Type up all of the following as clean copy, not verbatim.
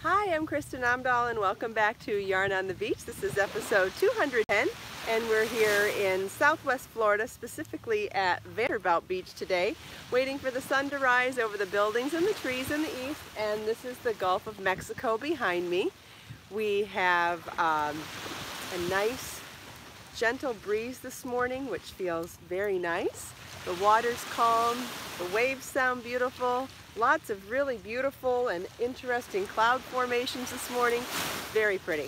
Hi, I'm Kristin Omdahl and welcome back to Yarn on the Beach. This is episode 210 and we're here in Southwest Florida, specifically at Vanderbilt Beach today, waiting for the sun to rise over the buildings and the trees in the east. And this is the Gulf of Mexico behind me. We have a nice gentle breeze this morning, which feels very nice. The water's calm, the waves sound beautiful. Lots of really beautiful and interesting cloud formations this morning. Very pretty.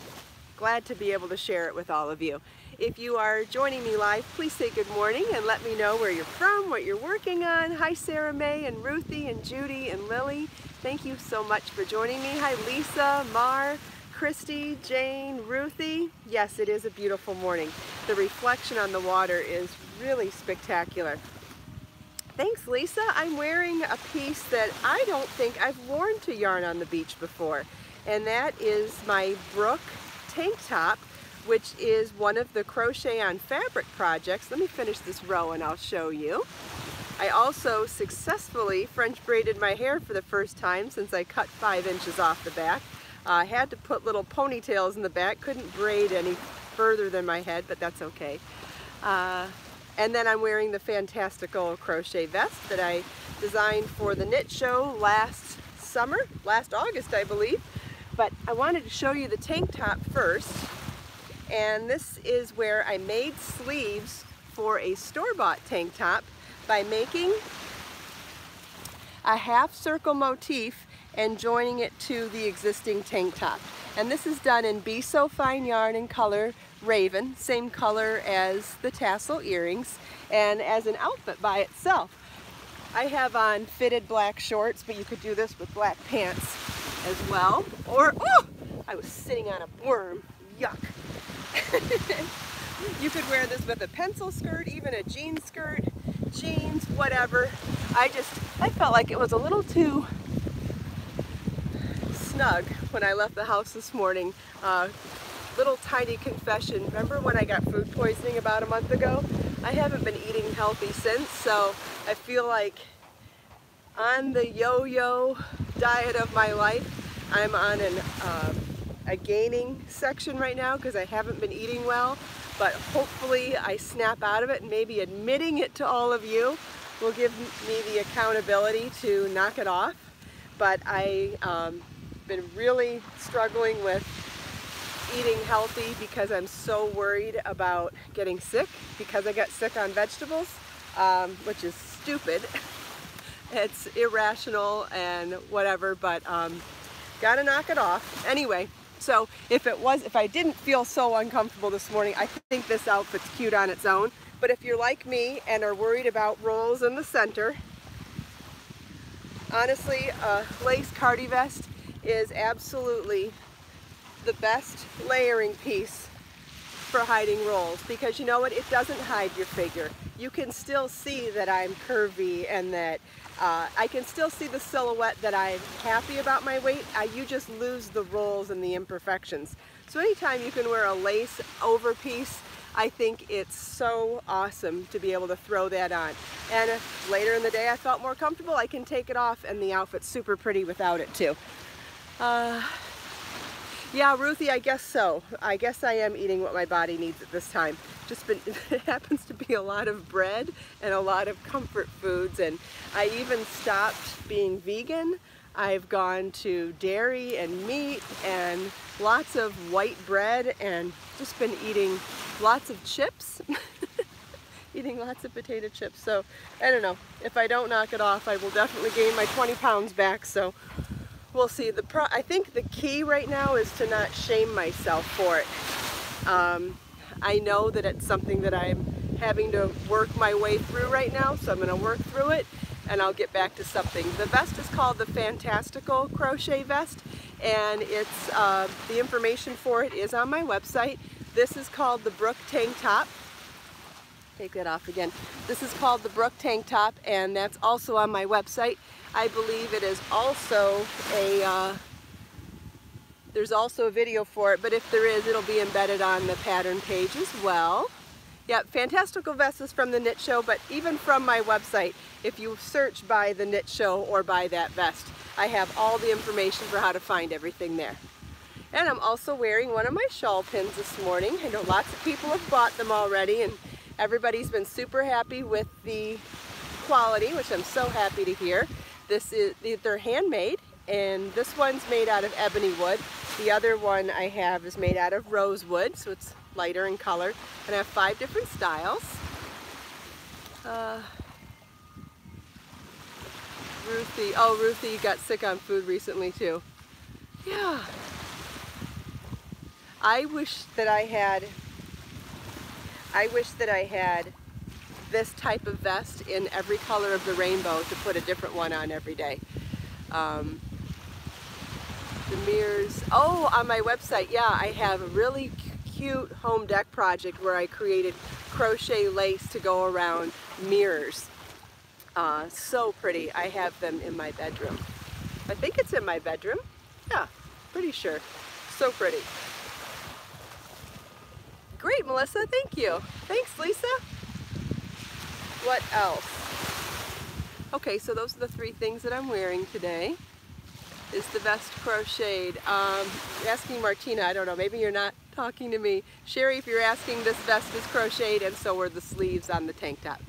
Glad to be able to share it with all of you. If you are joining me live, please say good morning and let me know where you're from, what you're working on. Hi Sarah May and Ruthie and Judy and Lily. Thank you so much for joining me. Hi Lisa, Mar, Christy, Jane, Ruthie. Yes, it is a beautiful morning. The reflection on the water is really spectacular. Thanks, Lisa. I'm wearing a piece that I don't think I've worn to Yarn on the Beach before, and that is my Brooke tank top, which is one of the Crochet on Fabric projects. Let me finish this row and I'll show you. I also successfully French braided my hair for the first time since I cut 5 inches off the back. I had to put little ponytails in the back, couldn't braid any further than my head, but that's okay. And then I'm wearing the fantastical crochet vest that I designed for the knit show last August I believe. But I wanted to show you the tank top first. And this is where I made sleeves for a store-bought tank top by making a half circle motif and joining it to the existing tank top. And this is done in Be So Fine yarn in color Raven, same color as the tassel earrings, and as an outfit by itself. I have on fitted black shorts, but you could do this with black pants as well. Or, oh, I was sitting on a worm, yuck. You could wear this with a pencil skirt, even a jean skirt, jeans, whatever. I felt like it was a little too snug when I left the house this morning. Little tiny confession. Remember when I got food poisoning about a month ago? I haven't been eating healthy since, so I feel like on the yo-yo diet of my life, I'm on a gaining section right now because I haven't been eating well, but hopefully I snap out of it, and maybe admitting it to all of you will give me the accountability to knock it off. But I've been really struggling with eating healthy because I'm so worried about getting sick because I got sick on vegetables, which is stupid. It's irrational and whatever, but gotta knock it off. Anyway, so if I didn't feel so uncomfortable this morning, I think this outfit's cute on its own. But if you're like me and are worried about rolls in the center, honestly, a lace cardi vest is absolutely the best layering piece for hiding rolls, because you know what, it doesn't hide your figure. You can still see that I'm curvy and that I can still see the silhouette that I'm happy about my weight. You just lose the rolls and the imperfections. So anytime you can wear a lace over piece, I think it's so awesome to be able to throw that on. And if later in the day I felt more comfortable, I can take it off and the outfit's super pretty without it too. Yeah, Ruthie, I guess so. I guess I am eating what my body needs at this time. It happens to be a lot of bread and a lot of comfort foods, and I even stopped being vegan. I've gone to dairy and meat and lots of white bread and just been eating lots of chips. Eating lots of potato chips. So I don't know. If I don't knock it off, I will definitely gain my 20 pounds back. So we'll see. I think the key right now is to not shame myself for it. I know that it's something that I'm having to work my way through right now, so I'm going to work through it and I'll get back to something. The vest is called the Fantastical Crochet Vest, and it's the information for it is on my website. This is called the Brooke Tank Top. Take that off again. This is called the Brooke Tank Top, and that's also on my website. I believe it is also there's also a video for it, but if there is, it'll be embedded on the pattern page as well. Yeah, Fantastical Vest is from the Knit Show, but even from my website, if you search by the Knit Show or by that vest, I have all the information for how to find everything there. And I'm also wearing one of my shawl pins this morning. I know lots of people have bought them already, and everybody's been super happy with the quality, which I'm so happy to hear. They're handmade, and this one's made out of ebony wood. The other one I have is made out of rosewood, so it's lighter in color. And I have 5 different styles. Ruthie, you got sick on food recently too. Yeah. I wish that I had this type of vest in every color of the rainbow to put a different one on every day. The mirrors, on my website, yeah, I have a really cute home deck project where I created crochet lace to go around mirrors. So pretty. I have them in my bedroom. I think it's in my bedroom. Yeah, pretty sure. So pretty. Great, Melissa, thank you. Thanks, Lisa. What else? Okay, so those are the 3 things that I'm wearing today. Is the vest crocheted? You're asking Martina, I don't know, maybe you're not talking to me. Sherry, if you're asking, this vest is crocheted, and so are the sleeves on the tank top.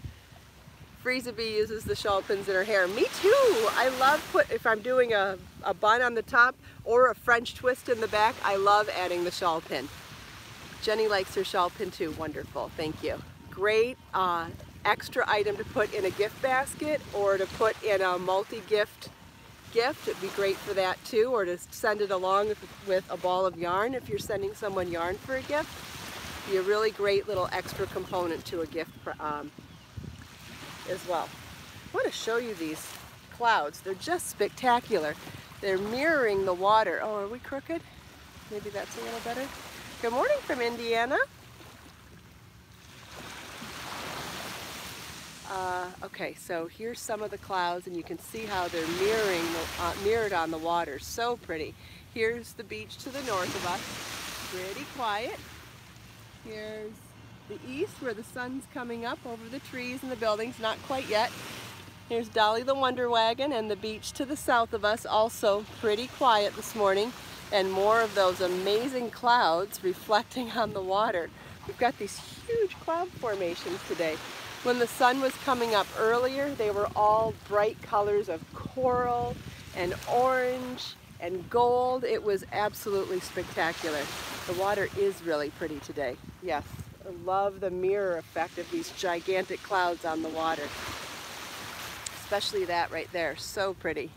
Freeza Bee uses the shawl pins in her hair. Me too! I love if I'm doing a bun on the top or a French twist in the back, I love adding the shawl pin. Jenny likes her shawl pin too. Wonderful, thank you. Great extra item to put in a gift basket or to put in a multi-gift gift. It'd be great for that too, or to send it along with a ball of yarn if you're sending someone yarn for a gift. Be a really great little extra component to a gift as well. I want to show you these clouds. They're just spectacular. They're mirroring the water. Oh, are we crooked? Maybe that's a little better. Good morning from Indiana. Okay, so here's some of the clouds, and you can see how they're mirrored on the water. So pretty. Here's the beach to the north of us. Pretty quiet. Here's the east where the sun's coming up over the trees and the buildings. Not quite yet. Here's Dolly the Wonder Wagon, and the beach to the south of us. Also pretty quiet this morning. And more of those amazing clouds reflecting on the water. We've got these huge cloud formations today. When the sun was coming up earlier, they were all bright colors of coral and orange and gold. It was absolutely spectacular. The water is really pretty today. Yes, I love the mirror effect of these gigantic clouds on the water. Especially that right there, so pretty.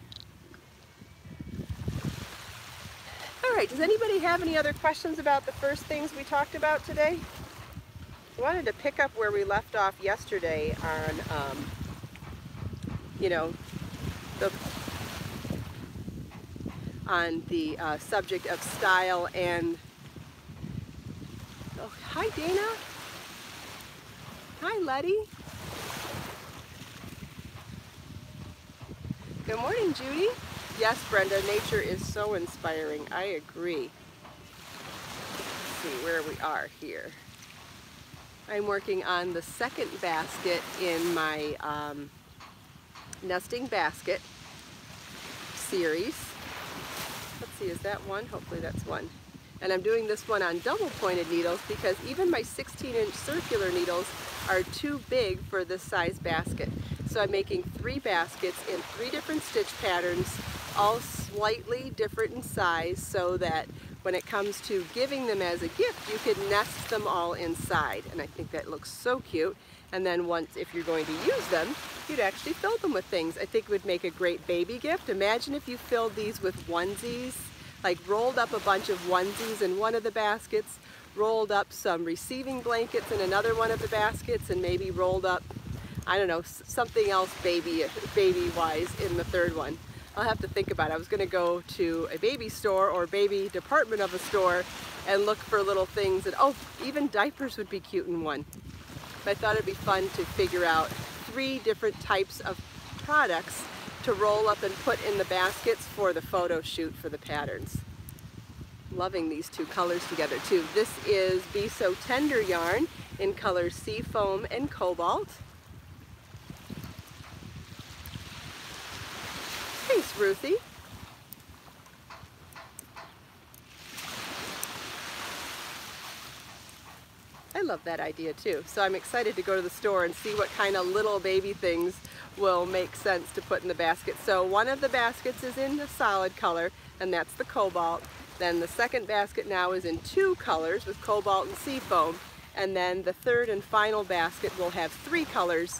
All right, does anybody have any other questions about the first things we talked about today? I wanted to pick up where we left off yesterday on, the subject of style and, oh, hi Dana. Hi Letty. Good morning, Judy. Yes, Brenda, nature is so inspiring. I agree. Let's see where we are here. I'm working on the second basket in my nesting basket series. Let's see, is that one? Hopefully that's one. And I'm doing this one on double pointed needles because even my 16-inch circular needles are too big for this size basket. So I'm making 3 baskets in 3 different stitch patterns, all slightly different in size, so that when it comes to giving them as a gift, you could nest them all inside. And I think that looks so cute. And then once, if you're going to use them, you'd actually fill them with things. I think it would make a great baby gift. Imagine if you filled these with onesies, like rolled up a bunch of onesies in one of the baskets, rolled up some receiving blankets in another one of the baskets, and maybe rolled up, I don't know, something else baby-wise in the third one. I'll have to think about it. I was going to go to a baby store or baby department of a store and look for little things. And oh, even diapers would be cute in one. But I thought it'd be fun to figure out 3 different types of products to roll up and put in the baskets for the photo shoot for the patterns. Loving these 2 colors together too. This is Be So Tender yarn in colors Seafoam and Cobalt. Thanks, Ruthie. love that idea too. So I'm excited to go to the store and see what kind of little baby things will make sense to put in the basket. So one of the baskets is in the solid color, and that's the cobalt. Then the second basket now is in 2 colors with cobalt and seafoam. And then the third and final basket will have 3 colors,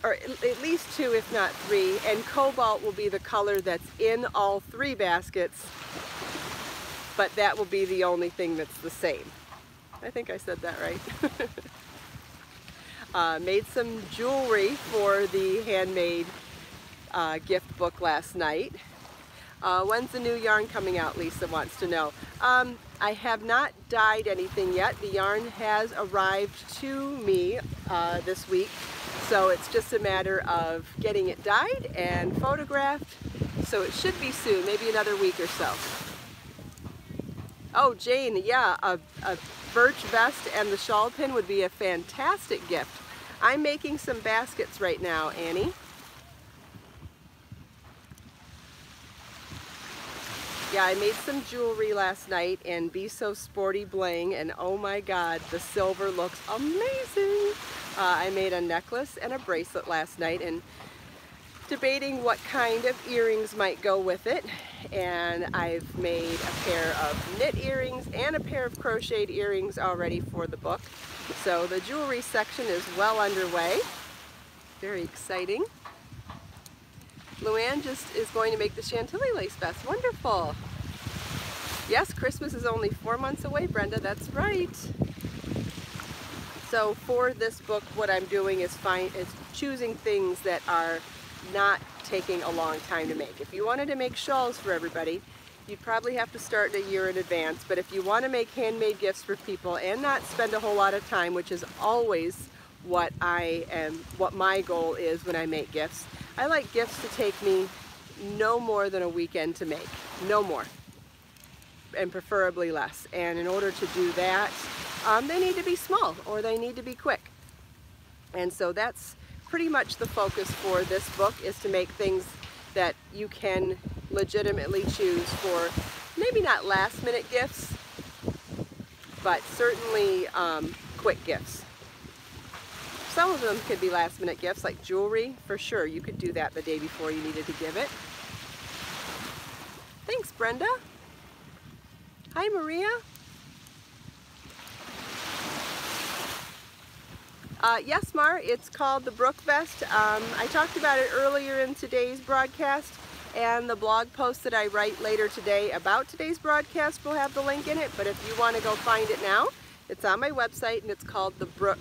or at least 2 if not 3, and cobalt will be the color that's in all 3 baskets, but that will be the only thing that's the same. I think I said that right. Made some jewelry for the handmade gift book last night. When's the new yarn coming out, Lisa wants to know. I have not dyed anything yet. The yarn has arrived to me this week, so it's just a matter of getting it dyed and photographed, so it should be soon, maybe another week or so. Oh, Jane, yeah, a birch vest and the shawl pin would be a fantastic gift. I'm making some baskets right now, Annie. Yeah, I made some jewelry last night in Be So Sporty Bling, and oh my god, the silver looks amazing. I made a necklace and a bracelet last night, and debating what kind of earrings might go with it. And I've made a pair of knit earrings and a pair of crocheted earrings already for the book. So the jewelry section is well underway. Very exciting. Luann just is going to make the Chantilly lace vest. Wonderful. Yes, Christmas is only 4 months away, Brenda. That's right. So for this book, what I'm doing is choosing things that are not taking a long time to make. If you wanted to make shawls for everybody, you'd probably have to start a year in advance. But if you want to make handmade gifts for people and not spend a whole lot of time, which is always what my goal is when I make gifts, I like gifts to take me no more than a weekend to make, no more, and preferably less. And in order to do that, they need to be small or they need to be quick. And so that's pretty much the focus for this book, is to make things that you can legitimately choose for maybe not last minute gifts, but certainly quick gifts. Some of them could be last minute gifts, like jewelry, for sure. You could do that the day before you needed to give it. Thanks, Brenda. Hi, Maria. Yes, Mar, it's called the Brooke Vest. I talked about it earlier in today's broadcast, and the blog post that I write later today about today's broadcast will have the link in it, but if you want to go find it now, it's on my website, and it's called the Brooke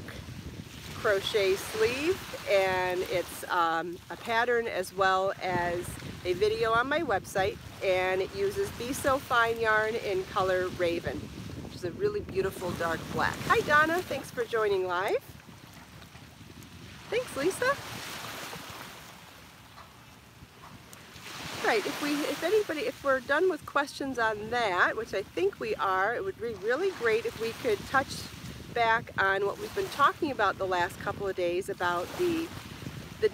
Crochet Sleeve, and it's a pattern as well as a video on my website, and it uses Be So Fine yarn in color Raven, which is a really beautiful dark black. Hi Donna, thanks for joining live. Thanks, Lisa. Right, if we're done with questions on that, which I think we are, it would be really great if we could touch back on what we've been talking about the last couple of days about the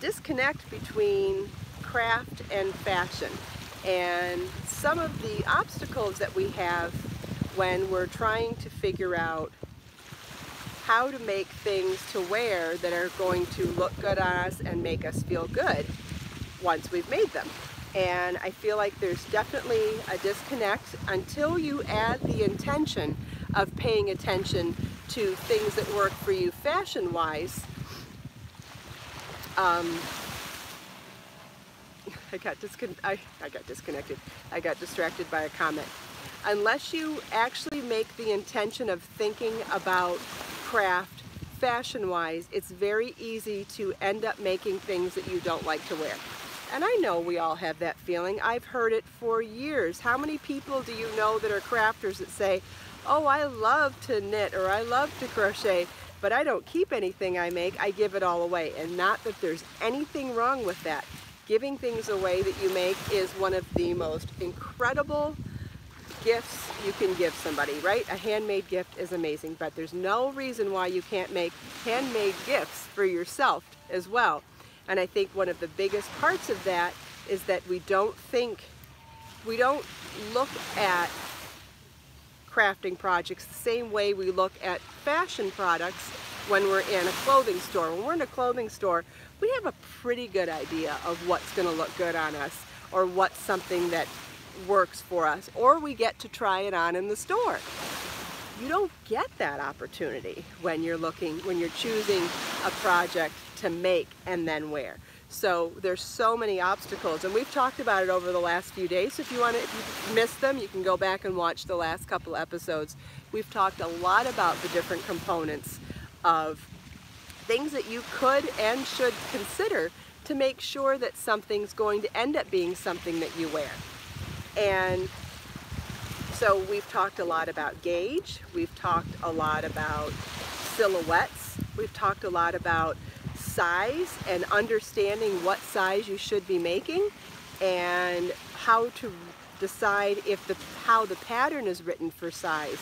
disconnect between craft and fashion, and some of the obstacles that we have when we're trying to figure out how to make things to wear that are going to look good on us and make us feel good once we've made them. And I feel like there's definitely a disconnect until you add the intention of paying attention to things that work for you fashion-wise. I got disconnected. I got distracted by a comment. Unless you actually make the intention of thinking about craft fashion-wise, it's very easy to end up making things that you don't like to wear. And I know we all have that feeling. I've heard it for years. How many people do you know that are crafters that say, oh, I love to knit or I love to crochet, but I don't keep anything I make, I give it all away. And not that there's anything wrong with that. Giving things away that you make is one of the most incredible gifts you can give somebody, right? A handmade gift is amazing, but there's no reason why you can't make handmade gifts for yourself as well. And I think one of the biggest parts of that is that we don't look at crafting projects the same way we look at fashion products when we're in a clothing store. When we're in a clothing store, we have a pretty good idea of what's going to look good on us, or what's something that works for us, or we get to try it on in the store. You don't get that opportunity when you're choosing a project to make and then wear. So there's so many obstacles, and we've talked about it over the last few days. So if you missed them, you can go back and watch the last couple episodes. We've talked a lot about the different components of things that you could and should consider to make sure that something's going to end up being something that you wear. And so we've talked a lot about gauge, we've talked a lot about silhouettes, we've talked a lot about size and understanding what size you should be making, and how to decide how the pattern is written for size.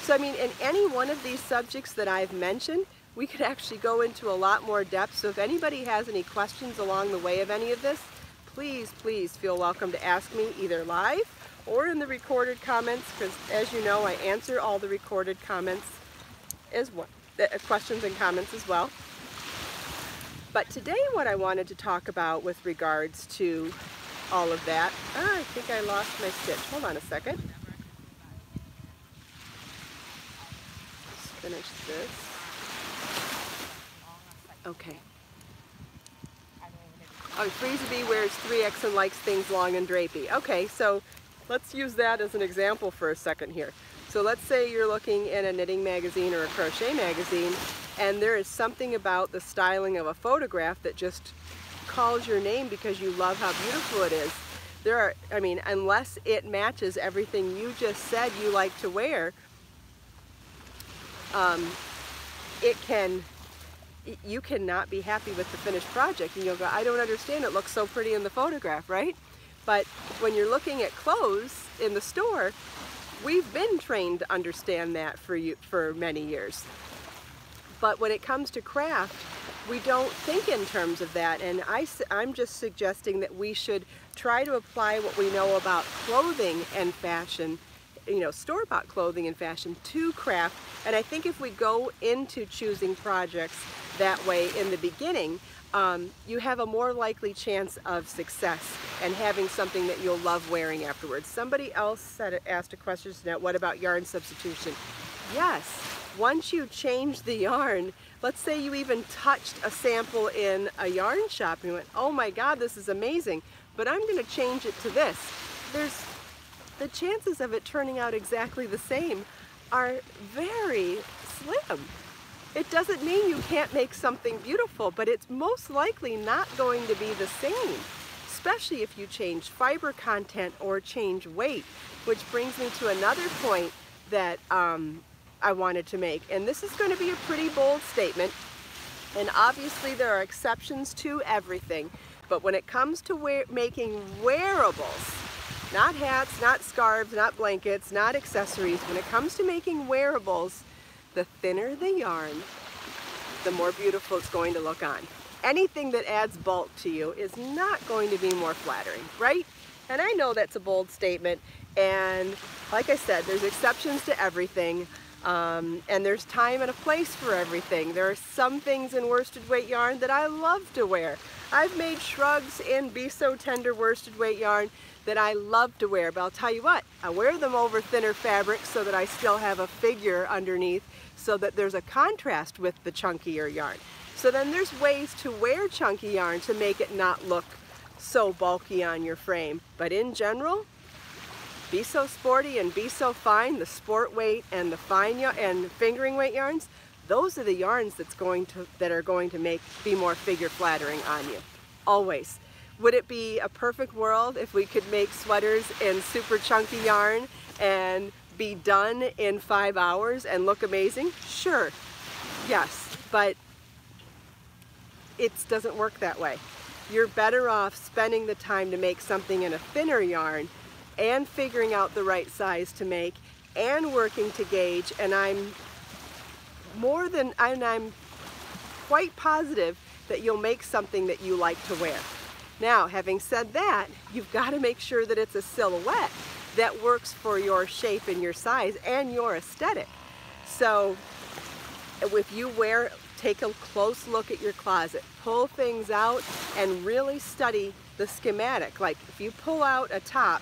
So I mean, in any one of these subjects that I've mentioned, we could actually go into a lot more depth. So if anybody has any questions along the way of any of this, please feel welcome to ask me either live or in the recorded comments, because as you know, I answer all the recorded comments as well, questions and comments as well. But today what I wanted to talk about with regards to all of that, I think I lost my stitch. Hold on a second. Let's finish this. Okay. Oh, Freezy Bee wears 3X and likes things long and drapey. Okay, so let's use that as an example for a second here. So let's say you're looking in a knitting magazine or a crochet magazine, and there is something about the styling of a photograph that just calls your name because you love how beautiful it is. I mean, unless it matches everything you just said you like to wear, you cannot be happy with the finished project, and you'll go, I don't understand, it looks so pretty in the photograph, right? But when you're looking at clothes in the store, we've been trained to understand that for many years. But when it comes to craft, we don't think in terms of that, and I'm just suggesting that we should try to apply what we know about clothing and fashion, you know, store-bought clothing and fashion, to craft. And I think if we go into choosing projects that way in the beginning, you have a more likely chance of success and having something that you'll love wearing afterwards. Somebody else asked a question today, what about yarn substitution? Yes, once you change the yarn, let's say you even touched a sample in a yarn shop and you went, oh my God, this is amazing, but I'm going to change it to this. The chances of it turning out exactly the same are very slim. It doesn't mean you can't make something beautiful, but it's most likely not going to be the same, especially if you change fiber content or change weight, which brings me to another point that I wanted to make. And this is going to be a pretty bold statement, and obviously there are exceptions to everything, but when it comes to making wearables, not hats, not scarves, not blankets, not accessories, when it comes to making wearables, the thinner the yarn, the more beautiful it's going to look on. Anything that adds bulk to you is not going to be more flattering, right? And I know that's a bold statement, and like I said, there's exceptions to everything, and there's time and a place for everything. There are some things in worsted weight yarn that I love to wear. I've made shrugs in Be So Tender worsted weight yarn that I love to wear, but I'll tell you what, I wear them over thinner fabric so that I still have a figure underneath, so that there's a contrast with the chunkier yarn. So then there's ways to wear chunky yarn to make it not look so bulky on your frame. But in general, Be So Sporty and Be So Fine, the sport weight and the fine and fingering weight yarns, those are the yarns that are going to be more figure flattering on you, always. Would it be a perfect world if we could make sweaters in super chunky yarn and be done in 5 hours and look amazing? Sure, yes, but it doesn't work that way. You're better off spending the time to make something in a thinner yarn and figuring out the right size to make and working to gauge, and I'm quite positive that you'll make something that you like to wear. Now, having said that, you've got to make sure that it's a silhouette that works for your shape and your size and your aesthetic. So if you take a close look at your closet, pull things out and really study the schematic. Like if you pull out a top,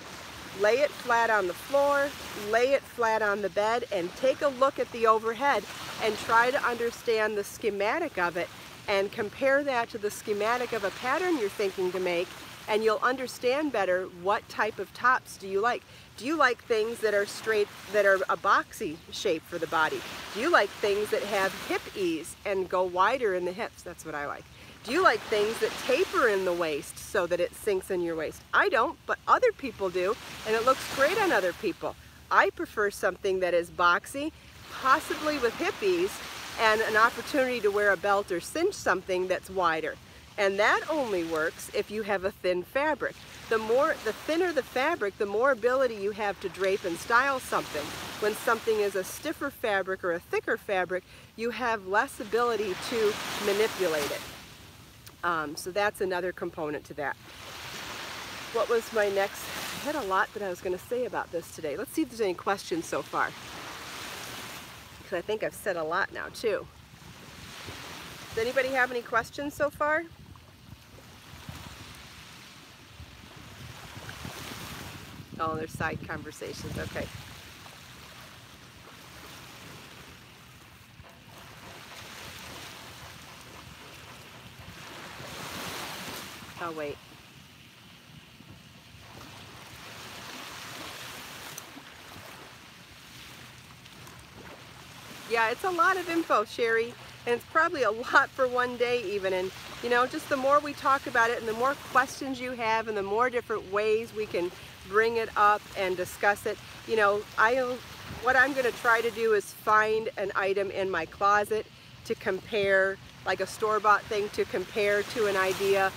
lay it flat on the floor, lay it flat on the bed, and take a look at the overhead and try to understand the schematic of it and compare that to the schematic of a pattern you're thinking to make, and you'll understand better what type of tops do you like. Do you like things that are straight, that are a boxy shape for the body? Do you like things that have hip ease and go wider in the hips? That's what I like. Do you like things that taper in the waist so that it sinks in your waist? I don't, but other people do, and it looks great on other people. I prefer something that is boxy, possibly with hip ease, and an opportunity to wear a belt or cinch something that's wider. And that only works if you have a thin fabric. The thinner the fabric, the more ability you have to drape and style something. When something is a stiffer fabric or a thicker fabric, you have less ability to manipulate it. So that's another component to that. What was my next? I had a lot that I was going to say about this today. Let's see if there's any questions so far, because I think I've said a lot now too. Does anybody have any questions so far? Oh, there's side conversations. Okay. I'll wait. Yeah, it's a lot of info, Sherry, and it's probably a lot for one day even. And you know, just the more we talk about it and the more questions you have and the more different ways we can bring it up and discuss it, you know, what I'm going to try to do is find an item in my closet to compare, like a store-bought thing to compare to an idea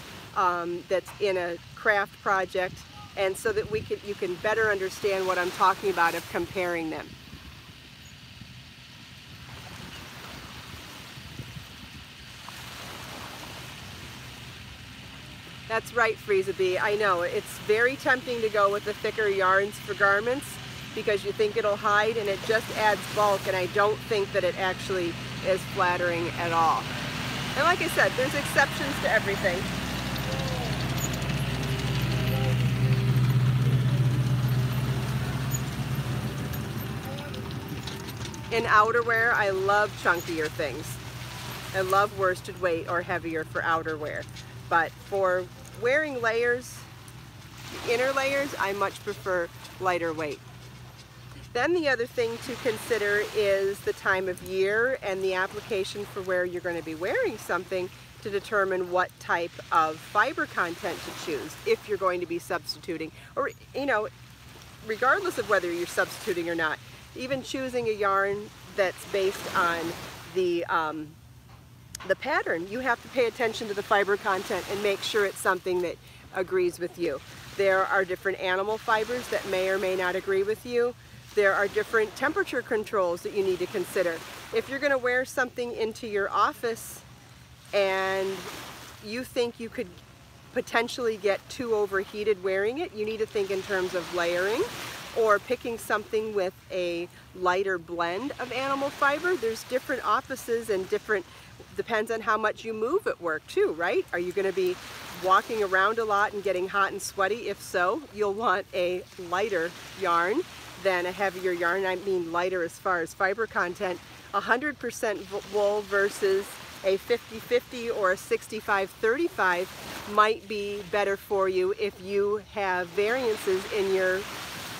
that's in a craft project, and so that you can better understand what I'm talking about of comparing them. That's right, Frieza Bee. I know, it's very tempting to go with the thicker yarns for garments because you think it'll hide, and it just adds bulk, and I don't think that it actually is flattering at all. And like I said, there's exceptions to everything. In outerwear, I love chunkier things. I love worsted weight or heavier for outerwear. But for wearing layers, inner layers, I much prefer lighter weight. Then the other thing to consider is the time of year and the application for where you're going to be wearing something to determine what type of fiber content to choose if you're going to be substituting, or, you know, regardless of whether you're substituting or not. Even choosing a yarn that's based on the pattern, you have to pay attention to the fiber content and make sure it's something that agrees with you. There are different animal fibers that may or may not agree with you. There are different temperature controls that you need to consider. If you're going to wear something into your office and you think you could potentially get too overheated wearing it, you need to think in terms of layering or picking something with a lighter blend of animal fiber. There's different offices and different, depends on how much you move at work too, right? Are you going to be walking around a lot and getting hot and sweaty? If so, you'll want a lighter yarn than a heavier yarn. I mean lighter as far as fiber content. 100% wool versus a 50-50 or a 65-35 might be better for you if you have variances in your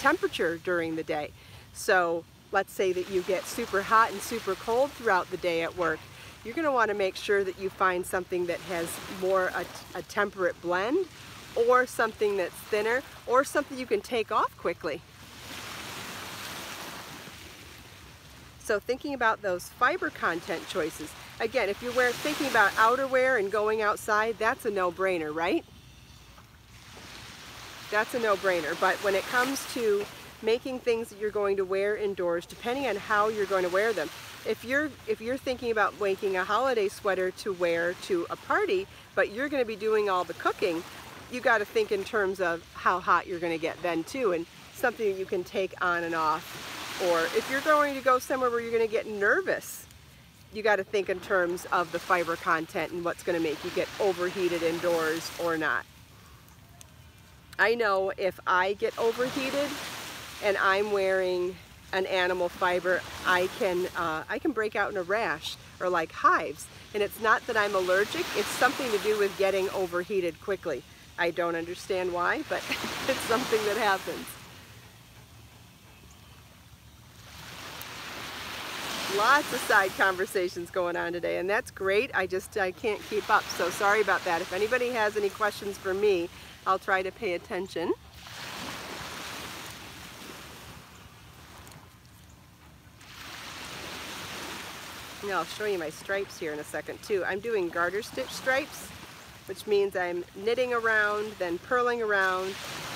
temperature during the day. So let's say that you get super hot and super cold throughout the day at work. You're going to want to make sure that you find something that has more a temperate blend, or something that's thinner, or something you can take off quickly. So thinking about those fiber content choices. Again, if you're thinking about outerwear and going outside, that's a no-brainer, right? That's a no-brainer. But when it comes to making things that you're going to wear indoors, depending on how you're going to wear them, if you're thinking about making a holiday sweater to wear to a party, but you're going to be doing all the cooking, you got to think in terms of how hot you're going to get then too. And something that you can take on and off. Or if you're going to go somewhere where you're going to get nervous, you got to think in terms of the fiber content and what's going to make you get overheated indoors or not. I know if I get overheated and I'm wearing an animal fiber, I can break out in a rash or like hives. And it's not that I'm allergic, it's something to do with getting overheated quickly. I don't understand why, but it's something that happens. Lots of side conversations going on today, and that's great. I can't keep up, so sorry about that. If anybody has any questions for me, I'll try to pay attention. And I'll show you my stripes here in a second too. I'm doing garter stitch stripes, which means I'm knitting around, then purling around,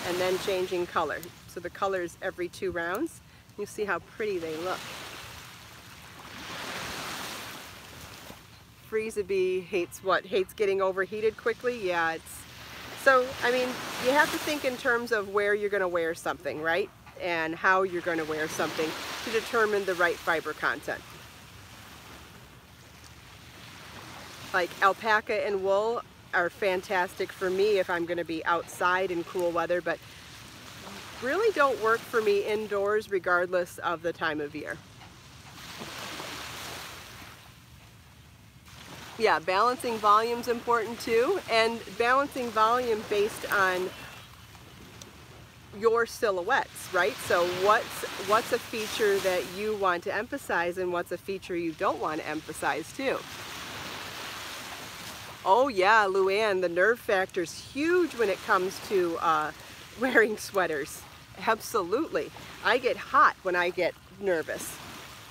and then changing color. So the color is every 2 rounds. You see how pretty they look. Freeze-a-bee hates what? Hates getting overheated quickly? Yeah, so, I mean, you have to think in terms of where you're going to wear something, right? And how you're going to wear something to determine the right fiber content. Like alpaca and wool are fantastic for me if I'm going to be outside in cool weather, but really don't work for me indoors regardless of the time of year. Yeah, balancing volume is important too, and balancing volume based on your silhouettes, right? So what's a feature that you want to emphasize and what's a feature you don't want to emphasize too. Oh yeah, Luann, the nerve factor is huge when it comes to wearing sweaters. Absolutely. I get hot when I get nervous.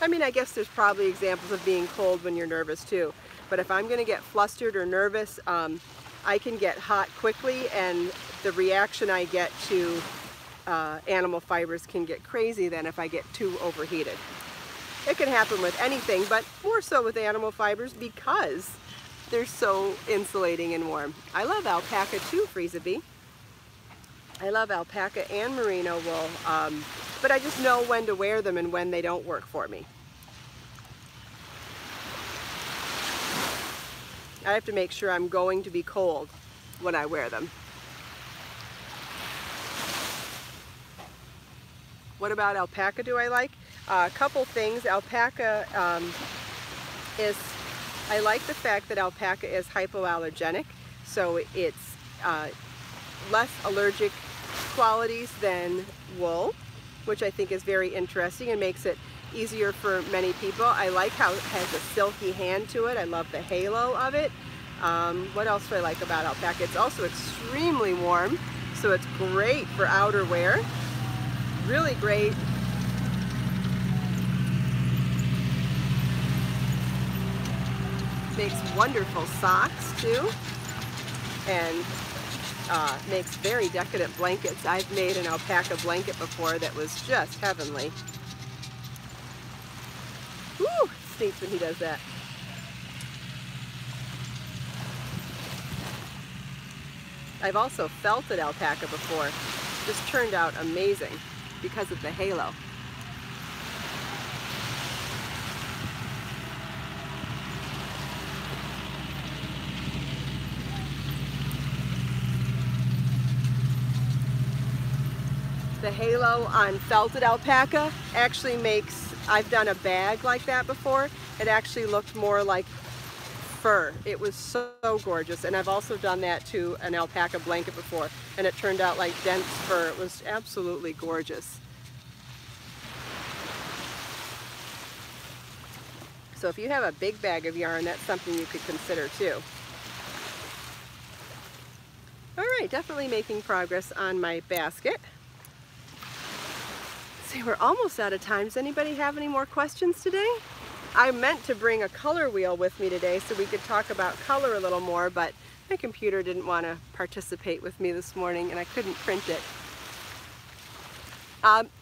I mean, I guess there's probably examples of being cold when you're nervous too. But if I'm going to get flustered or nervous, I can get hot quickly, and the reaction I get to animal fibers can get crazy then if I get too overheated. It can happen with anything, but more so with animal fibers because they're so insulating and warm. I love alpaca too, Freeze-a-bee. I love alpaca and merino wool, but I just know when to wear them and when they don't work for me. I have to make sure I'm going to be cold when I wear them. What about alpaca do I like? A couple things. Alpaca I like the fact that alpaca is hypoallergenic, so it's less allergic qualities than wool, which I think is very interesting and makes it easier for many people. I like how it has a silky hand to it. I love the halo of it. What else do I like about alpaca? It's also extremely warm, so it's great for outerwear. Really great. Makes wonderful socks too, and makes very decadent blankets. I've made an alpaca blanket before that was just heavenly. Woo! Stinks when he does that. I've also felted alpaca before. Just turned out amazing because of the halo. The halo on felted alpaca actually makes, I've done a bag like that before, it actually looked more like fur. It was so gorgeous, and I've also done that to an alpaca blanket before, and it turned out like dense fur. It was absolutely gorgeous. So if you have a big bag of yarn, that's something you could consider too. All right, definitely making progress on my basket. See, we're almost out of time. Does anybody have any more questions today? I meant to bring a color wheel with me today so we could talk about color a little more, but my computer didn't want to participate with me this morning and I couldn't print it.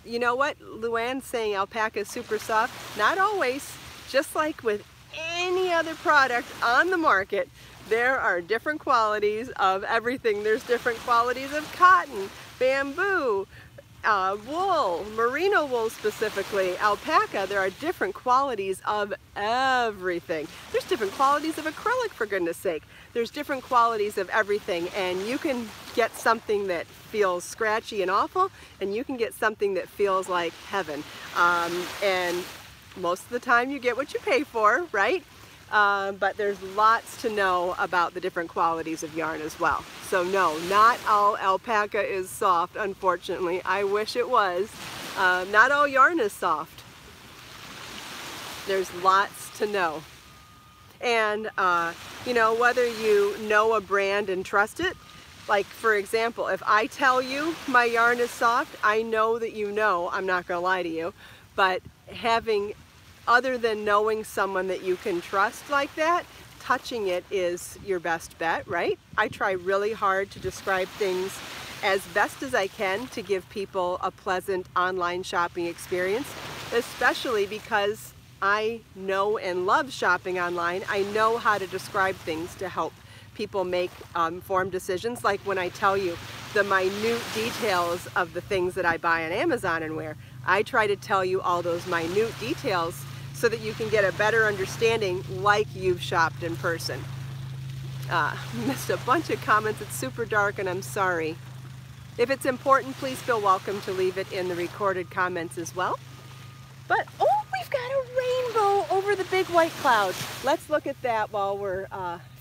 You know what? Luann's saying alpaca is super soft. Not always. Just like with any other product on the market, there are different qualities of everything. There's different qualities of cotton, bamboo, wool, merino wool specifically, alpaca. There are different qualities of everything. There's different qualities of acrylic, for goodness sake. There's different qualities of everything, and you can get something that feels scratchy and awful, and you can get something that feels like heaven. And most of the time you get what you pay for, right? But there's lots to know about the different qualities of yarn as well. So no, not all alpaca is soft, unfortunately. I wish it was. Not all yarn is soft. There's lots to know. And you know, whether you know a brand and trust it, like for example, if I tell you my yarn is soft, I know that you know, I'm not gonna lie to you, but other than knowing someone that you can trust like that, touching it is your best bet, right? I try really hard to describe things as best as I can to give people a pleasant online shopping experience, especially because I know and love shopping online. I know how to describe things to help people make informed decisions, like when I tell you the minute details of the things that I buy on Amazon and wear. I try to tell you all those minute details so that you can get a better understanding like you've shopped in person. Missed a bunch of comments. It's super dark and I'm sorry. If it's important, please feel welcome to leave it in the recorded comments as well. But, oh, we've got a rainbow over the big white cloud. Let's look at that while we're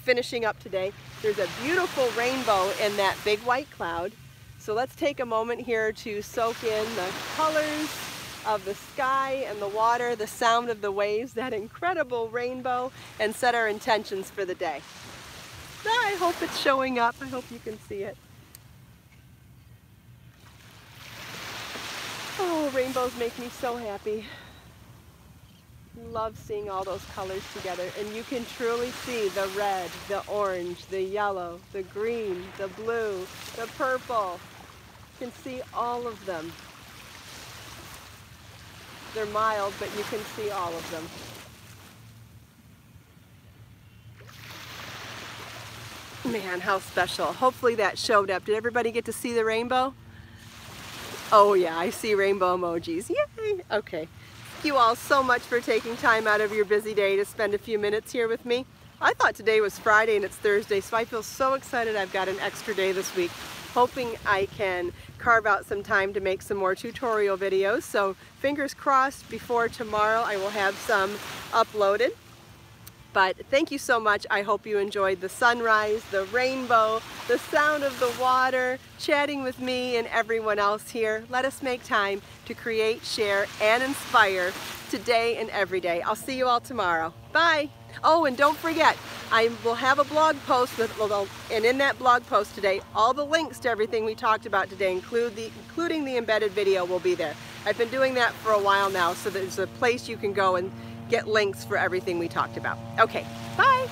finishing up today. There's a beautiful rainbow in that big white cloud. So let's take a moment here to soak in the colors of the sky and the water, the sound of the waves, that incredible rainbow, and set our intentions for the day. I hope it's showing up. I hope you can see it. Oh, rainbows make me so happy. Love seeing all those colors together, and you can truly see the red, the orange, the yellow, the green, the blue, the purple. You can see all of them. They're mild, but you can see all of them. Man, how special. Hopefully that showed up. Did everybody get to see the rainbow? Oh yeah, I see rainbow emojis. Yay! Okay. Thank you all so much for taking time out of your busy day to spend a few minutes here with me. I thought today was Friday and it's Thursday, so I feel so excited I've got an extra day this week. Hoping I can carve out some time to make some more tutorial videos. So fingers crossed, before tomorrow I will have some uploaded. But thank you so much. I hope you enjoyed the sunrise, the rainbow, the sound of the water, chatting with me and everyone else here. Let us make time to create, share, and inspire today and every day. I'll see you all tomorrow. Bye. Oh, and don't forget, I will have a blog post, and in that blog post today, all the links to everything we talked about today, including the embedded video, will be there. I've been doing that for a while now, so there's a place you can go and get links for everything we talked about. Okay, bye.